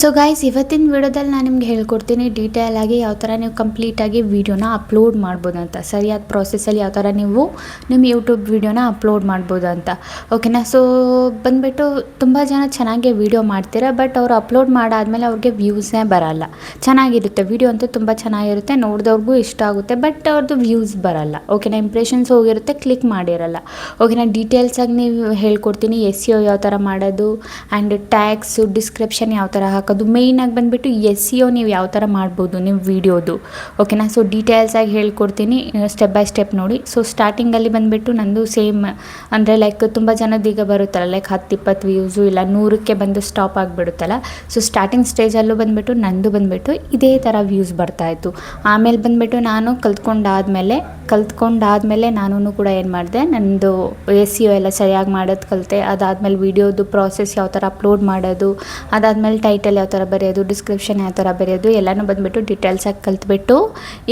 So guys, ಇವತ್ತಿನ ವಿಡಿಯೋದಲ್ಲಿ ನಾನು ನಿಮ್ಗೆ ಹೇಳ್ಕೊಡ್ತೀನಿ ಡೀಟೇಲ್ ಆಗಿ ಯಾವ ಥರ ನೀವು ಕಂಪ್ಲೀಟಾಗಿ ವೀಡಿಯೋನ ಅಪ್ಲೋಡ್ ಮಾಡ್ಬೋದು ಅಂತ, ಸರಿಯಾದ ಪ್ರಾಸೆಸಲ್ಲಿ ಯಾವ ಥರ ನೀವು ನಿಮ್ಮ ಯೂಟ್ಯೂಬ್ ವೀಡಿಯೋನ ಅಪ್ಲೋಡ್ ಮಾಡ್ಬೋದು ಅಂತ. ಓಕೆನಾ. ಸೊ ಬಂದುಬಿಟ್ಟು ತುಂಬ ಜನ ಚೆನ್ನಾಗಿ ವೀಡಿಯೋ ಮಾಡ್ತೀರಾ, ಬಟ್ ಅವರು ಅಪ್ಲೋಡ್ ಮಾಡಾದಮೇಲೆ ಅವ್ರಿಗೆ ವ್ಯೂಸೇ ಬರಲ್ಲ. ಚೆನ್ನಾಗಿರುತ್ತೆ ವಿಡಿಯೋ ಅಂತೂ ತುಂಬ ಚೆನ್ನಾಗಿರುತ್ತೆ, ನೋಡಿದವ್ರಿಗೂ ಇಷ್ಟ ಆಗುತ್ತೆ, ಬಟ್ ಅವ್ರದ್ದು ವ್ಯೂಸ್ ಬರಲ್ಲ. ಓಕೆನಾ. ಇಂಪ್ರೆಷನ್ಸ್ ಹೋಗಿರುತ್ತೆ, ಕ್ಲಿಕ್ ಮಾಡಿರಲ್ಲ. ಓಕೆನಾ. ಡೀಟೇಲ್ಸಾಗಿ ನೀವು ಹೇಳ್ಕೊಡ್ತೀನಿ, SEO ಯಾವ ಥರ ಮಾಡೋದು ಆ್ಯಂಡ್ ಟ್ಯಾಗ್ಸು, ಡಿಸ್ಕ್ರಿಪ್ಷನ್ ಯಾವ ಥರ ಹಾಕೋದು, ಮೇಯ್ನಾಗಿ ಬಂದುಬಿಟ್ಟು SEO ನೀವು ಯಾವ ಥರ ಮಾಡ್ಬೋದು ನಿಮ್ಮ ವೀಡಿಯೋದು. ಓಕೆನಾ. ಸೊ ಡೀಟೇಲ್ಸಾಗಿ ಹೇಳ್ಕೊಡ್ತೀನಿ, ಸ್ಟೆಪ್ ಬೈ ಸ್ಟೆಪ್ ನೋಡಿ. ಸೊ ಸ್ಟಾರ್ಟಿಂಗಲ್ಲಿ ಬಂದುಬಿಟ್ಟು ನಂದು ಸೇಮ್ ಅಂದರೆ ಲೈಕ್ ತುಂಬ ಜನದೀಗ ಬರುತ್ತಲ್ಲ, ಲೈಕ್ 10-20 ವ್ಯೂಸು ಇಲ್ಲ 100ಕ್ಕೆ ಬಂದು ಸ್ಟಾಪ್ ಆಗಿಬಿಡುತ್ತಲ್ಲ. ಸೊ ಸ್ಟಾರ್ಟಿಂಗ್ ಸ್ಟೇಜಲ್ಲೂ ಬಂದುಬಿಟ್ಟು ನಂದು ಬಂದುಬಿಟ್ಟು ಇದೇ ಥರ ವ್ಯೂಸ್ ಬರ್ತಾಯಿತ್ತು. ಆಮೇಲೆ ಬಂದುಬಿಟ್ಟು ನಾನು ಕಲ್ತ್ಕೊಂಡಾದಮೇಲೆ ನಾನು ಕೂಡ ಏನು ಮಾಡಿದೆ, ನನ್ನದು SEO ಎಲ್ಲ ಸರಿಯಾಗಿ ಮಾಡೋದು ಕಲಿತೆ. ಅದಾದಮೇಲೆ ವೀಡಿಯೋದು ಪ್ರಾಸೆಸ್ ಯಾವ ಥರ ಅಪ್ಲೋಡ್ ಮಾಡೋದು, ಅದಾದಮೇಲೆ ಟೈಟಲ್ ಯಾವ ಥರ ಬರೆಯೋದು, ಡಿಸ್ಕ್ರಿಪ್ಷನ್ ಯಾವ ಥರ ಬರೆಯೋದು ಎಲ್ಲನೂ ಬಂದುಬಿಟ್ಟು ಡೀಟೇಲ್ಸಾಗಿ ಕಲ್ತ್ಬಿಟ್ಟು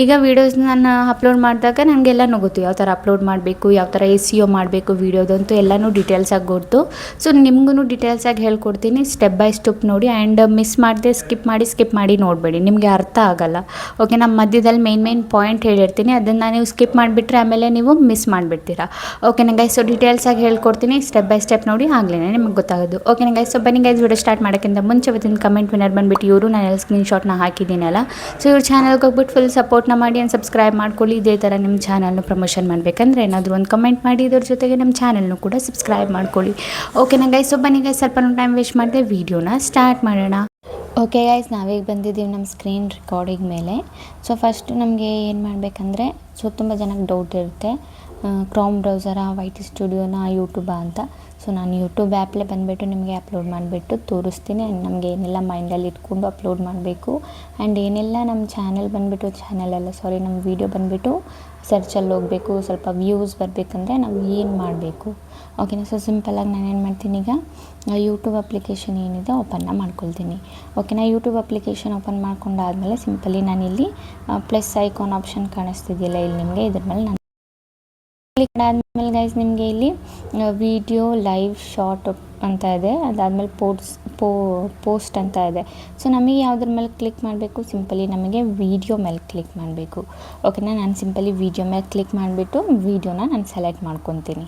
ಈಗ ವೀಡಿಯೋಸ್ನ ನಾನು ಅಪ್ಲೋಡ್ ಮಾಡಿದಾಗ ನನಗೆಲ್ಲನೂ ಗೊತ್ತು, ಯಾವ ಥರ ಅಪ್ಲೋಡ್ ಮಾಡಬೇಕು, ಯಾವ ಥರ SEO ಮಾಡಬೇಕು ವೀಡಿಯೋದಂತೂ ಎಲ್ಲನೂ ಡೀಟೇಲ್ಸಾಗಿ ಗೊತ್ತು. ಸೊ ನಿಮಗೂ ಡೀಟೇಲ್ಸಾಗಿ ಹೇಳ್ಕೊಡ್ತೀನಿ, ಸ್ಟೆಪ್ ಬೈ ಸ್ಟೆಪ್ ನೋಡಿ. ಆ್ಯಂಡ್ ಮಿಸ್ ಮಾಡದೆ ಸ್ಕಿಪ್ ಮಾಡಿ ನೋಡಬೇಡಿ, ನಿಮಗೆ ಅರ್ಥ ಆಗಲ್ಲ. ಓಕೆ. ನಮ್ಮ ಮಧ್ಯದಲ್ಲಿ ಮೇನ್ ಪಾಯಿಂಟ್ ಹೇಳಿರ್ತೀನಿ, ಅದನ್ನು ನೀವು ಸ್ಕಿಪ್ ಮಾಡಿಬಿಟ್ರೆ ಆಮೇಲೆ ನೀವು ಮಿಸ್ ಮಾಡಿಬಿಡ್ತೀರಾ. ಓಕೆನಾ ಗೈಸ್. ಸೊ ಡೀಟೇಲ್ಸಾಗಿ ಹೇಳ್ಕೊಡ್ತೀನಿ, ಸ್ಟೆಪ್ ಬೈ ಸ್ಟೆಪ್ ನೋಡಿ, ಆಗಲೇ ನಿಮಗೆ ಗೊತ್ತಾಗೋದು. ಓಕೆನಾ ಗೈಸ್. ಸೊ ಬನ್ನಿ ಗೈಸ್, ವಿಡಿಯೋ ಸ್ಟಾರ್ಟ್ ಮಾಡೋಕ್ಕಿಂತ ಮುಂಚೆ ಇವತ್ತಿನ ಕಮೆಂಟ್ ವಿನ್ನರ್ ಬಂದುಬಿಟ್ಟು ಇವರು, ನಾನು ಸ್ಕ್ರೀನ್ಶಾಟ್ನ ಹಾಕಿದ್ದೀನಲ್ಲ. ಸೊ ಇವ್ರ ಚಾನಲ್ಗೆ ಹೋಗ್ಬಿಟ್ಟು ಫುಲ್ ಸಪೋರ್ಟ್ನ ಮಾಡಿ ಆ್ಯಂಡ್ ಸಬ್ಸ್ಕ್ರೈಬ್ ಮಾಡ್ಕೊಳ್ಳಿ. ಇದೇ ಥರ ನಿಮ್ಮ ಚಾನಲ್ನ ಪ್ರಮೋಷನ್ ಮಾಡಬೇಕಂದ್ರೆ ಏನಾದರೂ ಒಂದು ಕಮೆಂಟ್ ಮಾಡಿ, ಇದ್ರ ಜೊತೆಗೆ ನಮ್ಮ ಚಾನಲ್ನು ಕೂಡ ಸಬ್ಸ್ಕ್ರೈಬ್ ಮಾಡ್ಕೊಳ್ಳಿ. ಓಕೆನಾ ಗೈಸ್. ಸೊ ಬನ್ನಿ ಗೈಸ್, ಸ್ವಲ್ಪ ಟೈಮ್ ವೇಸ್ಟ್ ಮಾಡಿದೆ, ವೀಡಿಯೋನ ಸ್ಟಾರ್ಟ್ ಮಾಡೋಣ. ಓಕೆ ಗೈಸ್, ನಾವೀಗ ಬಂದಿದ್ದೀವಿ ನಮ್ಮ ಸ್ಕ್ರೀನ್ ರೆಕಾರ್ಡಿಂಗ್ ಮೇಲೆ. ಸೊ ಫಸ್ಟ್ ನಮಗೆ ಏನು ಮಾಡಬೇಕಂದ್ರೆ, ಸೊ ತುಂಬ ಜನಕ್ಕೆ ಡೌಟ್ ಇರುತ್ತೆ, ಕ್ರೋಮ್ ಬ್ರೌಸರಾ, YT ಸ್ಟುಡಿಯೋನ, ಯೂಟ್ಯೂಬಾ ಅಂತ. ಸೊ ನಾನು ಯೂಟ್ಯೂಬ್ ಆ್ಯಪ್ಲೇ ಬಂದುಬಿಟ್ಟು ನಿಮಗೆ ಅಪ್ಲೋಡ್ ಮಾಡಿಬಿಟ್ಟು ತೋರಿಸ್ತೀನಿ. ಆ್ಯಂಡ್ ನಮಗೆ ಏನೆಲ್ಲ ಮೈಂಡಲ್ಲಿ ಇಟ್ಕೊಂಡು ಅಪ್ಲೋಡ್ ಮಾಡಬೇಕು ಆ್ಯಂಡ್ ಏನೆಲ್ಲ ನಮ್ಮ ಚಾನಲ್ ಬಂದುಬಿಟ್ಟು ನಮ್ಮ ವೀಡಿಯೋ ಬಂದುಬಿಟ್ಟು ಸರ್ಚಲ್ಲಿ ಹೋಗಬೇಕು, ಸ್ವಲ್ಪ ವ್ಯೂಸ್ ಬರಬೇಕಂದ್ರೆ ನಾವು ಏನು ಮಾಡಬೇಕು. ಓಕೆನಾ. ಸೊ ಸಿಂಪಲಾಗಿ ನಾನು ಏನು ಮಾಡ್ತೀನಿ, ಈಗ ಯೂಟ್ಯೂಬ್ ಅಪ್ಲಿಕೇಶನ್ ಏನಿದೆ ಓಪನ್ನ ಮಾಡ್ಕೊಳ್ತೀನಿ. ಓಕೆನಾ. ಯೂಟ್ಯೂಬ್ ಅಪ್ಲಿಕೇಶನ್ ಓಪನ್ ಮಾಡ್ಕೊಂಡಾದಮೇಲೆ ಸಿಂಪಲಿ ನಾನಿಲ್ಲಿ ಪ್ಲಸ್ ಐಕಾನ್ ಆಪ್ಷನ್ ಕಾಣಿಸ್ತಿದೆಯಲ್ಲ ಇಲ್ಲಿ ನಿಮಗೆ, ಇದ್ರ ಮೇಲೆ ನಾನು ಕ್ಲಿಕ್ ಆದಮೇಲೆ ಗೈಸ್ ನಿಮಗೆ ಇಲ್ಲಿ ವಿಡಿಯೋ ಲೈವ್ ಶಾರ್ಟ್ ಅಂತ ಇದೆ, ಅದಾದಮೇಲೆ ಪೋಸ್ಟ್ ಅಂತ ಇದೆ. ಸೊ ನಮಗೆ ಯಾವುದ್ರ ಮೇಲೆ ಕ್ಲಿಕ್ ಮಾಡಬೇಕು, ಸಿಂಪಲಿ ನಮಗೆ ವೀಡಿಯೋ ಮೇಲೆ ಕ್ಲಿಕ್ ಮಾಡಬೇಕು. ಓಕೆನಾ. ನಾನು ಸಿಂಪಲಿ ವೀಡಿಯೋ ಮೇಲೆ ಕ್ಲಿಕ್ ಮಾಡಿಬಿಟ್ಟು ವೀಡಿಯೋನ ನಾನು ಸೆಲೆಕ್ಟ್ ಮಾಡ್ಕೊತೀನಿ.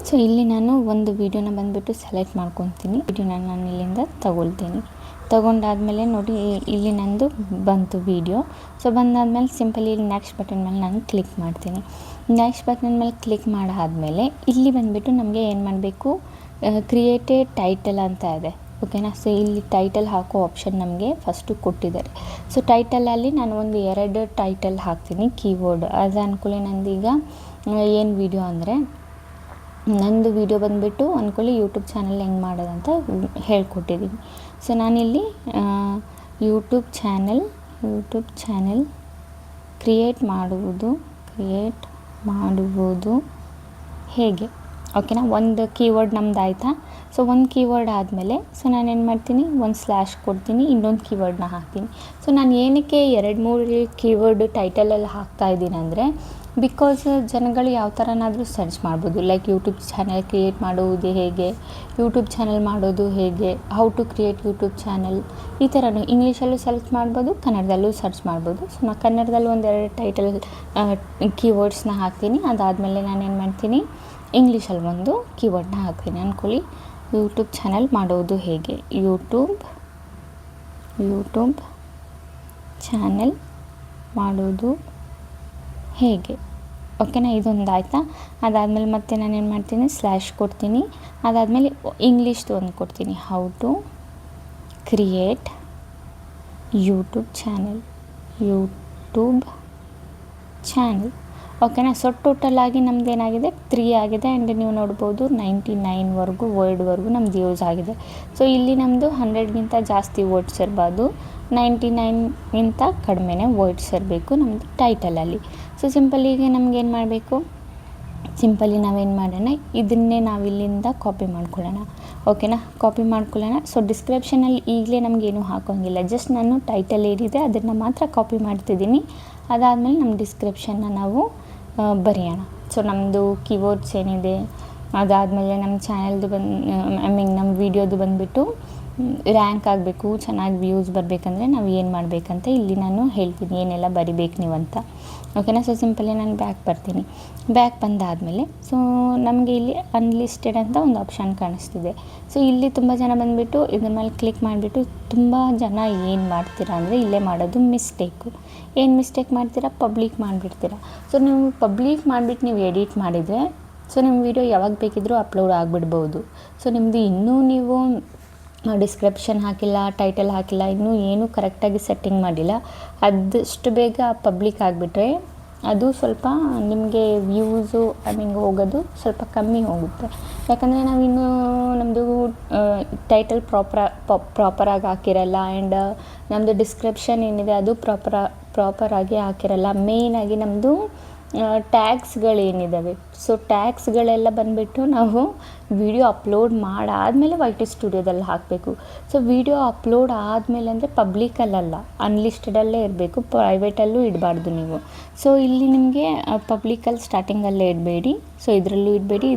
ಸೊ ಇಲ್ಲಿ ನಾನು ಒಂದು ವೀಡಿಯೋನ ಬಂದುಬಿಟ್ಟು ಸೆಲೆಕ್ಟ್ ಮಾಡ್ಕೊತೀನಿ. ವೀಡಿಯೋನ ನಾನು ಇಲ್ಲಿಂದ ತಗೊಂಡಾದಮೇಲೆ ನೋಡಿ ಇಲ್ಲಿ ನಂದು ಬಂತು ವೀಡಿಯೋ. ಸೊ ಬಂದಾದಮೇಲೆ ಸಿಂಪಲಿ ಇಲ್ಲಿ ನೆಕ್ಸ್ಟ್ ಬಟನ್ ಮೇಲೆ ನಾನು ಕ್ಲಿಕ್ ಮಾಡ್ತೀನಿ. ನೆಕ್ಸ್ಟ್ ಬಟನ್ ಮೇಲೆ ಕ್ಲಿಕ್ ಮಾಡಾದಮೇಲೆ ಇಲ್ಲಿ ಬಂದುಬಿಟ್ಟು ನಮಗೆ ಏನು ಮಾಡಬೇಕು, ಕ್ರಿಯೇಟೆಡ್ ಟೈಟಲ್ ಅಂತ ಇದೆ. ಓಕೆನಾ. ಸೊ ಇಲ್ಲಿ ಟೈಟಲ್ ಹಾಕೋ ಆಪ್ಷನ್ ನಮಗೆ ಫಸ್ಟು ಕೊಟ್ಟಿದ್ದಾರೆ. ಸೊ ಟೈಟಲಲ್ಲಿ ನಾನು ಒಂದು 2 ಟೈಟಲ್ ಹಾಕ್ತೀನಿ, ಕೀಬೋರ್ಡ್. ಅದು ಅನ್ಕೊಳ್ಳಿ ನಂದೀಗ ಏನು ವೀಡಿಯೋ ಅಂದರೆ, ನಂದು ವೀಡಿಯೋ ಬಂದುಬಿಟ್ಟು ಅಂದ್ಕೊಳ್ಳಿ ಯೂಟ್ಯೂಬ್ ಚಾನಲ್ ಹೆಂಗೆ ಮಾಡೋದಂತ ಹೇಳ್ಕೊಟ್ಟಿದ್ದೀನಿ. ಸೊ ನಾನಿಲ್ಲಿ ಯೂಟ್ಯೂಬ್ ಚಾನಲ್ ಕ್ರಿಯೇಟ್ ಮಾಡುವುದು ಹೇಗೆ. ಓಕೆನಾ. ಒಂದು ಕೀವರ್ಡ್ ನಮ್ದು ಆಯಿತಾ. ಸೊ ಒಂದು ಕೀವರ್ಡ್ ಆದಮೇಲೆ ಸೊ ನಾನೇನು ಮಾಡ್ತೀನಿ, ಒಂದು ಸ್ಲ್ಯಾಶ್ ಕೊಡ್ತೀನಿ, ಇನ್ನೊಂದು ಕೀವರ್ಡ್ನ ಹಾಕ್ತೀನಿ. ಸೊ ನಾನು ಏನಕ್ಕೆ 2-3 ಕೀವರ್ಡ್ ಟೈಟಲಲ್ಲಿ ಹಾಕ್ತಾಯಿದ್ದೀನಿ ಅಂದರೆ, ಬಿಕಾಸ್ ಜನಗಳು ಯಾವ ಥರನಾದರೂ ಸರ್ಚ್ ಮಾಡ್ಬೋದು, ಲೈಕ್ ಯೂಟ್ಯೂಬ್ ಚಾನಲ್ ಕ್ರಿಯೇಟ್ ಮಾಡುವುದು ಹೇಗೆ, ಯೂಟ್ಯೂಬ್ ಚಾನಲ್ ಮಾಡೋದು ಹೇಗೆ, how to create YouTube channel, ಈ ಥರನೂ ಇಂಗ್ಲೀಷಲ್ಲೂ ಸರ್ಚ್ ಮಾಡ್ಬೋದು, ಕನ್ನಡದಲ್ಲೂ ಸರ್ಚ್ ಮಾಡ್ಬೋದು. ಸೊ ನಾನು ಕನ್ನಡದಲ್ಲಿ 2 ಟೈಟಲ್ ಕೀವರ್ಡ್ಸ್ನ ಹಾಕ್ತೀನಿ. ಅದಾದಮೇಲೆ ನಾನೇನು ಮಾಡ್ತೀನಿ, ಇಂಗ್ಲೀಷಲ್ಲಿ ಒಂದು ಕೀವರ್ಡ್ನ ಹಾಕ್ತೀನಿ. ಅಂದ್ಕೊಳ್ಳಿ ಯೂಟ್ಯೂಬ್ ಚಾನಲ್ ಮಾಡೋದು ಹೇಗೆ, ಯೂಟ್ಯೂಬ್ ಚಾನಲ್ ಮಾಡೋದು ಹೇಗೆ. ಓಕೆನಾ. ಇದೊಂದು ಆಯಿತಾ. ಅದಾದಮೇಲೆ ಮತ್ತೆ ನಾನೇನು ಮಾಡ್ತೀನಿ, ಸ್ಲ್ಯಾಶ್ ಕೊಡ್ತೀನಿ. ಅದಾದಮೇಲೆ ಇಂಗ್ಲೀಷ್ದು ಒಂದು ಕೊಡ್ತೀನಿ, how to create YouTube channel. ಓಕೆನಾ. ಸೊ ಟೋಟಲಾಗಿ ನಮ್ದು ಏನಾಗಿದೆ, 3 ಆಗಿದೆ. ಆ್ಯಂಡ್ ನೀವು ನೋಡ್ಬೋದು 99 ವರ್ಡ್ವರೆಗೂ ನಮ್ದು ಯೂಸ್ ಆಗಿದೆ. ಸೊ ಇಲ್ಲಿ ನಮ್ಮದು 100ಗಿಂತ ಜಾಸ್ತಿ ವರ್ಡ್ಸ್ ಇರಬಾರ್ದು, 99ಗಿಂತ ಕಡಿಮೆನೇ ವರ್ಡ್ಸ್ ಇರಬೇಕು ನಮ್ಮದು ಟೈಟಲಲ್ಲಿ. ಸೊ ಸಿಂಪಲಿಗೆ ನಮಗೇನು ಮಾಡಬೇಕು, ಸಿಂಪಲಿ ನಾವೇನು ಮಾಡೋಣ, ಇದನ್ನೇ ನಾವಿಲ್ಲಿಂದ ಕಾಪಿ ಮಾಡ್ಕೊಳ್ಳೋಣ. ಓಕೆನಾ. ಕಾಪಿ ಮಾಡ್ಕೊಳ್ಳೋಣ. ಸೊ ಡಿಸ್ಕ್ರಿಪ್ಷನಲ್ಲಿ ಈಗಲೇ ನಮಗೇನು ಹಾಕೋಂಗಿಲ್ಲ, ಜಸ್ಟ್ ನಾನು ಟೈಟಲ್ ಏನಿದೆ ಅದನ್ನು ಮಾತ್ರ ಕಾಪಿ ಮಾಡ್ತಿದ್ದೀನಿ. ಅದಾದಮೇಲೆ ನಮ್ಮ ಡಿಸ್ಕ್ರಿಪ್ಷನ್ನ ನಾವು ಬರೆಯೋಣ. ಸೊ ನಮ್ಮದು ಕೀವರ್ಡ್ಸ್ ಏನಿದೆ, ಅದಾದಮೇಲೆ ನಮ್ಮ ಚಾನಲ್ದು ನಮ್ಮ ವೀಡಿಯೋದು ಬಂದುಬಿಟ್ಟು ರ್ಯಾಂಕ್ ಆಗಬೇಕು, ಚೆನ್ನಾಗಿ ವ್ಯೂಸ್ ಬರಬೇಕಂದ್ರೆ ನಾವು ಏನು ಮಾಡಬೇಕಂತ ಇಲ್ಲಿ ನಾನು ಹೇಳ್ತೀನಿ, ಏನೆಲ್ಲ ಬರಿಬೇಕು ನೀವು ಅಂತ. ಓಕೆನಾ. ಸೊ ಸಿಂಪಲಿ ನಾನು ಬ್ಯಾಕ್ ಬರ್ತೀನಿ. ಬ್ಯಾಕ್ ಬಂದಾದಮೇಲೆ ಸೊ ನಮಗೆ ಇಲ್ಲಿ ಅನ್ಲಿಸ್ಟೆಡ್ ಅಂತ ಒಂದು ಆಪ್ಷನ್ ಕಾಣಿಸ್ತಿದೆ. ಸೊ ಇಲ್ಲಿ ತುಂಬ ಜನ ಬಂದುಬಿಟ್ಟು ಇದ್ರ ಮೇಲೆ ಕ್ಲಿಕ್ ಮಾಡಿಬಿಟ್ಟು ತುಂಬ ಜನ ಏನು ಮಾಡ್ತೀರಾ ಅಂದರೆ ಇಲ್ಲೇ ಮಾಡೋದು ಮಿಸ್ಟೇಕು. ಏನು ಮಿಸ್ಟೇಕ್ ಮಾಡ್ತೀರಾ? ಪಬ್ಲಿಕ್ ಮಾಡಿಬಿಡ್ತೀರಾ. ಸೊ ನೀವು ಪಬ್ಲಿಕ್ ಮಾಡಿಬಿಟ್ಟು ನೀವು ಎಡಿಟ್ ಮಾಡಿದರೆ ಸೊ ನಿಮ್ಮ ವೀಡಿಯೋ ಯಾವಾಗ ಬೇಕಿದ್ರೂ ಅಪ್ಲೋಡ್ ಆಗಿಬಿಡ್ಬೋದು. ಸೊ ನಿಮ್ಮದು ಇನ್ನೂ ನೀವು ಡಿಸ್ಕ್ರಿಪ್ಷನ್ ಹಾಕಿಲ್ಲ, ಟೈಟಲ್ ಹಾಕಿಲ್ಲ, ಇನ್ನೂ ಏನೂ ಕರೆಕ್ಟಾಗಿ ಸೆಟ್ಟಿಂಗ್ ಮಾಡಿಲ್ಲ, ಆದಷ್ಟು ಬೇಗ ಪಬ್ಲಿಕ್ ಆಗಿಬಿಟ್ರೆ ಅದು ಸ್ವಲ್ಪ ನಿಮಗೆ ವ್ಯೂಸು ಹೋಗೋದು ಸ್ವಲ್ಪ ಕಮ್ಮಿ ಹೋಗುತ್ತೆ. ಯಾಕಂದರೆ ನಾವಿನ್ನೂ ನಮ್ಮದು ಟೈಟಲ್ ಪ್ರಾಪರಾಗಿ ಹಾಕಿರಲ್ಲ ಆ್ಯಂಡ್ ನಮ್ಮದು ಡಿಸ್ಕ್ರಿಪ್ಷನ್ ಏನಿದೆ ಅದು ಪ್ರಾಪರಾಗಿ ಹಾಕಿರಲ್ಲ. ಮೇಯ್ನಾಗಿ ನಮ್ಮದು ಟ್ಯಾಗ್ಸ್ಗಳೇನಿದ್ದಾವೆ, ಸೊ ಟ್ಯಾಗ್ಸ್ಗಳೆಲ್ಲ ಬಂದುಬಿಟ್ಟು ನಾವು ವಿಡಿಯೋ ಅಪ್ಲೋಡ್ ಮಾಡಾದಮೇಲೆ YT ಸ್ಟುಡಿಯೋದಲ್ಲಿ ಹಾಕಬೇಕು. ಸೊ ವಿಡಿಯೋ ಅಪ್ಲೋಡ್ ಆದಮೇಲೆ ಅಂದರೆ ಪಬ್ಲಿಕಲ್ಲಲ್ಲ, ಅನ್ಲಿಸ್ಟೆಡಲ್ಲೇ ಇರಬೇಕು, ಪ್ರೈವೇಟಲ್ಲೂ ಇಡಬಾರ್ದು ನೀವು. ಸೊ ಇಲ್ಲಿ ನಿಮಗೆ ಪಬ್ಲಿಕಲ್ಲಿ ಸ್ಟಾರ್ಟಿಂಗಲ್ಲೇ ಇಡಬೇಡಿ, ಸೊ ಇದರಲ್ಲೂ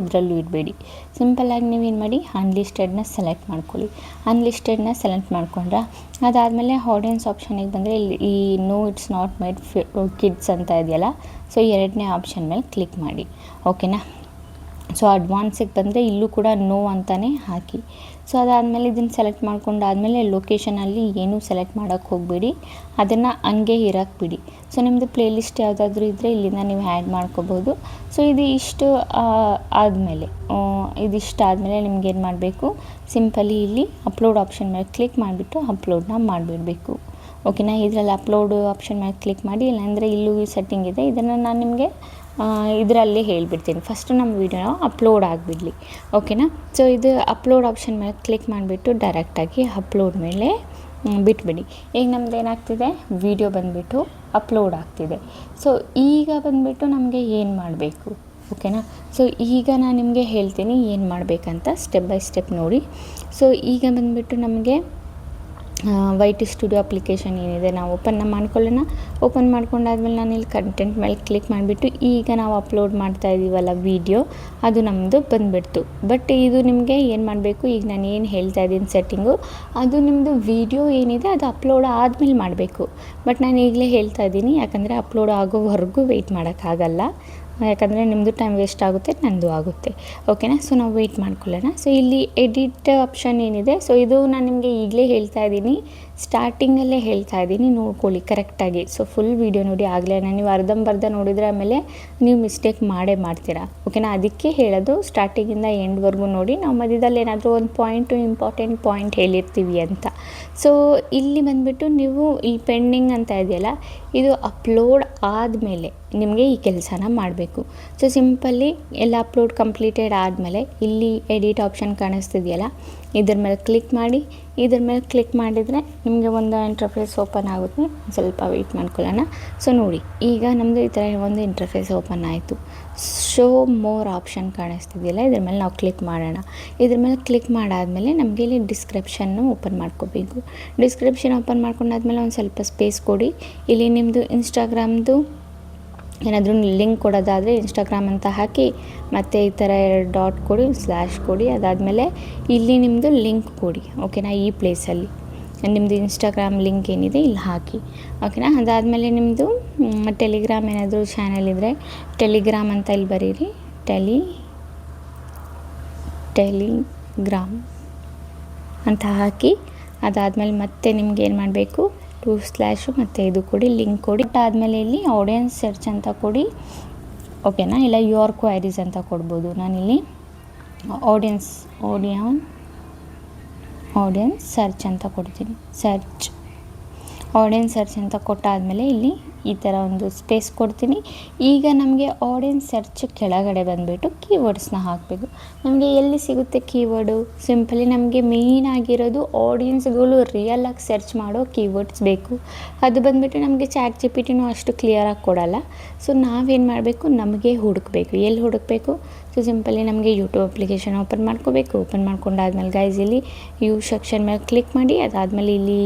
ಇಡಬೇಡಿ. ಸಿಂಪಲ್ಲಾಗಿ ನೀವೇನು ಮಾಡಿ ಅನ್ಲಿಸ್ಟೆಡ್ನ ಸೆಲೆಕ್ಟ್ ಮಾಡ್ಕೊಳ್ಳಿ. ಅನ್ಲಿಸ್ಟೆಡ್ನ ಸೆಲೆಕ್ಟ್ ಮಾಡ್ಕೊಂಡ್ರೆ ಅದಾದಮೇಲೆ ಆಡಿಯನ್ಸ್ ಆಪ್ಷನಿಗೆ ಬಂದರೆ ಇಲ್ಲಿ ಈ no it's not made kids ಅಂತ ಇದೆಯಲ್ಲ, ಸೊ ಎರಡನೇ ಆಪ್ಷನ್ ಮೇಲೆ ಕ್ಲಿಕ್ ಮಾಡಿ. ಓಕೆನಾ. ಸೊ ಅಡ್ವಾನ್ಸಿಗೆ ಬಂದರೆ ಇಲ್ಲೂ ಕೂಡ ನೋ ಅಂತಲೇ ಹಾಕಿ. ಸೊ ಅದಾದಮೇಲೆ ಇದನ್ನು ಸೆಲೆಕ್ಟ್ ಮಾಡ್ಕೊಂಡಾದಮೇಲೆ ಲೊಕೇಶನಲ್ಲಿ ಏನೂ ಸೆಲೆಕ್ಟ್ ಮಾಡೋಕ್ಕೆ ಹೋಗಬೇಡಿ, ಅದನ್ನು ಹಂಗೆ ಇರೋಕ್ಕೆ ಬಿಡಿ. ಸೊ ನಿಮ್ಮದು ಪ್ಲೇಲಿಸ್ಟ್ ಯಾವುದಾದ್ರೂ ಇದ್ದರೆ ಇಲ್ಲಿಂದ ನೀವು ಆ್ಯಡ್ ಮಾಡ್ಕೋಬೋದು. ಸೊ ಇದಿಷ್ಟು ಆದಮೇಲೆ ನಿಮ್ಗೇನು ಮಾಡಬೇಕು, ಸಿಂಪಲಿ ಇಲ್ಲಿ ಅಪ್ಲೋಡ್ ಆಪ್ಷನ್ ಮೇಲೆ ಕ್ಲಿಕ್ ಮಾಡಿಬಿಟ್ಟು ಅಪ್ಲೋಡ್ನ ಮಾಡಿಬಿಡಬೇಕು. ಓಕೆನಾ. ಇದರಲ್ಲಿ ಅಪ್ಲೋಡ್ ಆಪ್ಷನ್ ಮೇಲೆ ಕ್ಲಿಕ್ ಮಾಡಿ, ಇಲ್ಲಾಂದರೆ ಇಲ್ಲೂ ಸೆಟ್ಟಿಂಗ್ ಇದೆ, ಇದನ್ನು ನಾನು ನಿಮಗೆ ಇದರಲ್ಲಿ ಹೇಳ್ಬಿಡ್ತೀನಿ. ಫಸ್ಟು ನಮ್ಮ ವೀಡಿಯೋನ ಅಪ್ಲೋಡ್ ಆಗಿಬಿಡಲಿ. ಓಕೆನಾ. ಸೊ ಇದು ಅಪ್ಲೋಡ್ ಆಪ್ಷನ್ ಮೇಲೆ ಕ್ಲಿಕ್ ಮಾಡಿಬಿಟ್ಟು ಡೈರೆಕ್ಟಾಗಿ ಅಪ್ಲೋಡ್ ಮೇಲೆ ಬಿಟ್ಬಿಡಿ. ಈಗ ನಮ್ದು ಏನಾಗ್ತಿದೆ, ವಿಡಿಯೋ ಬಂದುಬಿಟ್ಟು ಅಪ್ಲೋಡ್ ಆಗ್ತಿದೆ. ಸೊ ಈಗ ಬಂದುಬಿಟ್ಟು ನಮಗೆ ಏನು ಮಾಡಬೇಕು, ಓಕೆನಾ. ಸೊ ಈಗ ನಾನು ನಿಮಗೆ ಹೇಳ್ತೀನಿ ಏನು ಮಾಡಬೇಕಂತ, ಸ್ಟೆಪ್ ಬೈ ಸ್ಟೆಪ್ ನೋಡಿ. ಸೊ ಈಗ ಬಂದುಬಿಟ್ಟು ನಮಗೆ YT ಸ್ಟುಡಿಯೋ ಅಪ್ಲಿಕೇಶನ್ ಏನಿದೆ ನಾವು ಓಪನ್ ಮಾಡ್ಕೊಂಡಾದ್ಮೇಲೆ ನಾನು ಇಲ್ಲಿ ಕಂಟೆಂಟ್ ಮೇಲೆ ಕ್ಲಿಕ್ ಮಾಡಿಬಿಟ್ಟು ಈಗ ನಾವು ಅಪ್ಲೋಡ್ ಮಾಡ್ತಾ ಇದ್ದೀವಲ್ಲ ವೀಡಿಯೋ, ಅದು ನಮ್ಮದು ಬಂದುಬಿಡ್ತು. ಬಟ್ ಇದು ನಿಮಗೆ ಏನು ಮಾಡಬೇಕು, ಈಗ ನಾನು ಏನು ಹೇಳ್ತಾ ಇದ್ದೀನಿ ಸೆಟ್ಟಿಂಗು, ಅದು ನಿಮ್ಮದು ವೀಡಿಯೋ ಏನಿದೆ ಅದು ಅಪ್ಲೋಡ್ ಆದಮೇಲೆ ಮಾಡಬೇಕು. ಬಟ್ ನಾನು ಈಗಲೇ ಹೇಳ್ತಾ ಇದ್ದೀನಿ, ಯಾಕಂದರೆ ಅಪ್ಲೋಡ್ ಆಗೋವರೆಗೂ ವೆಯ್ಟ್ ಮಾಡೋಕ್ಕಾಗಲ್ಲ, ಯಾಕಂದರೆ ನಿಮ್ಮದು ಟೈಮ್ ವೇಸ್ಟ್ ಆಗುತ್ತೆ, ನನ್ನದು ಆಗುತ್ತೆ. ಓಕೆನಾ. ಸೊ ನಾವು ವೆಯ್ಟ್ ಮಾಡ್ಕೊಳ್ಳೋಣ. ಸೊ ಇಲ್ಲಿ ಎಡಿಟ್ ಆಪ್ಷನ್ ಏನಿದೆ, ಸೊ ಇದು ನಾನು ನಿಮಗೆ ಈಗಲೇ ಹೇಳ್ತಾ ಇದ್ದೀನಿ, ಸ್ಟಾರ್ಟಿಂಗಲ್ಲೇ ಹೇಳ್ತಾ ಇದ್ದೀನಿ, ನೋಡ್ಕೊಳ್ಳಿ ಕರೆಕ್ಟಾಗಿ. ಸೊ ಫುಲ್ ವೀಡಿಯೋ ನೋಡಿ, ಆಗಲೇ ನೀವು ಅರ್ಧಂಬರ್ಧ ನೋಡಿದರೆ ಆಮೇಲೆ ನೀವು ಮಿಸ್ಟೇಕ್ ಮಾಡ್ತೀರಾ. ಓಕೆನಾ. ಅದಕ್ಕೆ ಹೇಳೋದು ಸ್ಟಾರ್ಟಿಂಗಿಂದ ಎಂಡ್ವರೆಗೂ ನೋಡಿ, ನಾವು ಮಧ್ಯದಲ್ಲಿ ಏನಾದರೂ ಒಂದು ಇಂಪಾರ್ಟೆಂಟ್ ಪಾಯಿಂಟ್ ಹೇಳಿರ್ತೀವಿ ಅಂತ. ಸೊ ಇಲ್ಲಿ ಬಂದುಬಿಟ್ಟು ನೀವು ಇಲ್ಲಿ ಪೆಂಡಿಂಗ್ ಅಂತ ಇದೆಯಲ್ಲ, ಇದು ಅಪ್ಲೋಡ್ ಆದಮೇಲೆ ನಿಮಗೆ ಈ ಕೆಲಸನ ಮಾಡಬೇಕು. ಸೊ ಸಿಂಪಲ್ಲಿ ಎಲ್ಲ ಅಪ್ಲೋಡ್ ಕಂಪ್ಲೀಟೆಡ್ ಆದಮೇಲೆ ಇಲ್ಲಿ ಎಡಿಟ್ ಆಪ್ಷನ್ ಕಾಣಿಸ್ತಿದೆಯಲ್ಲ, ಇದ್ರ ಮೇಲೆ ಕ್ಲಿಕ್ ಮಾಡಿ. ಇದ್ರ ಮೇಲೆ ಕ್ಲಿಕ್ ಮಾಡಿದರೆ ನಿಮಗೆ ಒಂದು ಇಂಟರ್ಫೇಸ್ ಓಪನ್ ಆಗುತ್ತೆ. ಸ್ವಲ್ಪ ವೆಯ್ಟ್ ಮಾಡ್ಕೊಳ್ಳೋಣ. ಸೊ ನೋಡಿ, ಈಗ ನಮ್ಮದು ಈ ಥರ ಒಂದು ಇಂಟರ್ಫೇಸ್ ಓಪನ್ ಆಯಿತು. ಶೋ ಮೋರ್ ಆಪ್ಷನ್ ಕಾಣಿಸ್ತಿದೆಯಲ್ಲ, ಇದ್ರ ಮೇಲೆ ನಾವು ಕ್ಲಿಕ್ ಮಾಡೋಣ. ಇದ್ರ ಮೇಲೆ ಕ್ಲಿಕ್ ಮಾಡಾದಮೇಲೆ ನಮಗೆ ಇಲ್ಲಿ ಡಿಸ್ಕ್ರಿಪ್ಷನ್ನು ಓಪನ್ ಮಾಡ್ಕೋಬೇಕು. ಡಿಸ್ಕ್ರಿಪ್ಷನ್ ಓಪನ್ ಮಾಡ್ಕೊಂಡಾದ್ಮೇಲೆ ಒಂದು ಸ್ವಲ್ಪ ಸ್ಪೇಸ್ ಕೊಡಿ. ಇಲ್ಲಿ ನಿಮ್ಮದು ಇನ್ಸ್ಟಾಗ್ರಾಮ್ದು ಏನಾದರೂ ಲಿಂಕ್ ಕೊಡೋದಾದರೆ ಇನ್ಸ್ಟಾಗ್ರಾಮ್ ಅಂತ ಹಾಕಿ, ಮತ್ತು ಈ ಥರ 2 ಡಾಟ್ ಕೊಡಿ, ಸ್ಲ್ಯಾಶ್ ಕೊಡಿ. ಅದಾದಮೇಲೆ ಇಲ್ಲಿ ನಿಮ್ಮದು ಲಿಂಕ್ ಕೊಡಿ. ಓಕೆನಾ. ಈ ಪ್ಲೇಸಲ್ಲಿ ನಿಮ್ಮದು ಇನ್ಸ್ಟಾಗ್ರಾಮ್ ಲಿಂಕ್ ಏನಿದೆ ಇಲ್ಲಿ ಹಾಕಿ. ಓಕೆನಾ. ಅದಾದಮೇಲೆ ನಿಮ್ಮದು ಟೆಲಿಗ್ರಾಮ್ ಏನಾದರೂ ಚಾನಲ್ ಇದ್ದರೆ ಟೆಲಿಗ್ರಾಮ್ ಅಂತ ಇಲ್ಲಿ ಬರೀರಿ, ಟೆಲಿಗ್ರಾಮ್ ಅಂತ ಹಾಕಿ. ಅದಾದಮೇಲೆ ಮತ್ತೆ ನಿಮ್ಗೆ ಏನು ಮಾಡಬೇಕು, 2 ಸ್ಲ್ಯಾಶು ಮತ್ತು ಇದು ಕೊಡಿ, ಲಿಂಕ್ ಕೊಡಿ. ಆದಮೇಲೆ ಇಲ್ಲಿ ಆಡಿಯನ್ಸ್ ಸರ್ಚ್ ಅಂತ ಕೊಡಿ. ಓಕೆನಾ. ಇಲ್ಲ ಯುವರ್ ಕ್ವೈರೀಸ್ ಅಂತ ಕೊಡ್ಬೋದು. ನಾನಿಲ್ಲಿ ಆಡಿಯನ್ಸ್ ಸರ್ಚ್ ಅಂತ ಕೊಡ್ತೀನಿ. ಆಡಿಯನ್ಸ್ ಸರ್ಚ್ ಅಂತ ಕೊಟ್ಟಾದಮೇಲೆ ಇಲ್ಲಿ ಈ ಥರ ಒಂದು ಸ್ಪೇಸ್ ಕೊಡ್ತೀನಿ. ಈಗ ನಮಗೆ ಆಡಿಯನ್ಸ್ ಸರ್ಚ್ ಕೆಳಗಡೆ ಬಂದುಬಿಟ್ಟು ಕೀವರ್ಡ್ಸ್ನ ಹಾಕಬೇಕು. ನಮಗೆ ಎಲ್ಲಿ ಸಿಗುತ್ತೆ ಕೀವರ್ಡು, ಸಿಂಪಲಿ ನಮಗೆ ಮೇಯ್ನ್ ಆಗಿರೋದು ಆಡಿಯನ್ಸ್ಗಳು ರಿಯಲಾಗಿ ಸರ್ಚ್ ಮಾಡೋ ಕೀವರ್ಡ್ಸ್ ಬೇಕು. ಅದು ಬಂದುಬಿಟ್ಟು ನಮಗೆ ಚಾಟ್ ಜಿಪಿಟಿನೂ ಅಷ್ಟು ಕ್ಲಿಯರಾಗಿ ಕೊಡಲ್ಲ. ಸೊ ನಾವೇನು ಮಾಡಬೇಕು, ನಮಗೆ ಹುಡುಕಬೇಕು. ಎಲ್ಲಿ ಹುಡುಕಬೇಕು, ಸೊ ಸಿಂಪಲಿ ನಮಗೆ ಯೂಟ್ಯೂಬ್ ಅಪ್ಲಿಕೇಶನ್ ಓಪನ್ ಮಾಡ್ಕೋಬೇಕು. ಓಪನ್ ಮಾಡ್ಕೊಂಡಾದ್ಮೇಲೆ ಗೈಸ್ ಇಲ್ಲಿ ಯು ಸೆಕ್ಷನ್ ಮೇಲೆ ಕ್ಲಿಕ್ ಮಾಡಿ. ಅದಾದಮೇಲೆ ಇಲ್ಲಿ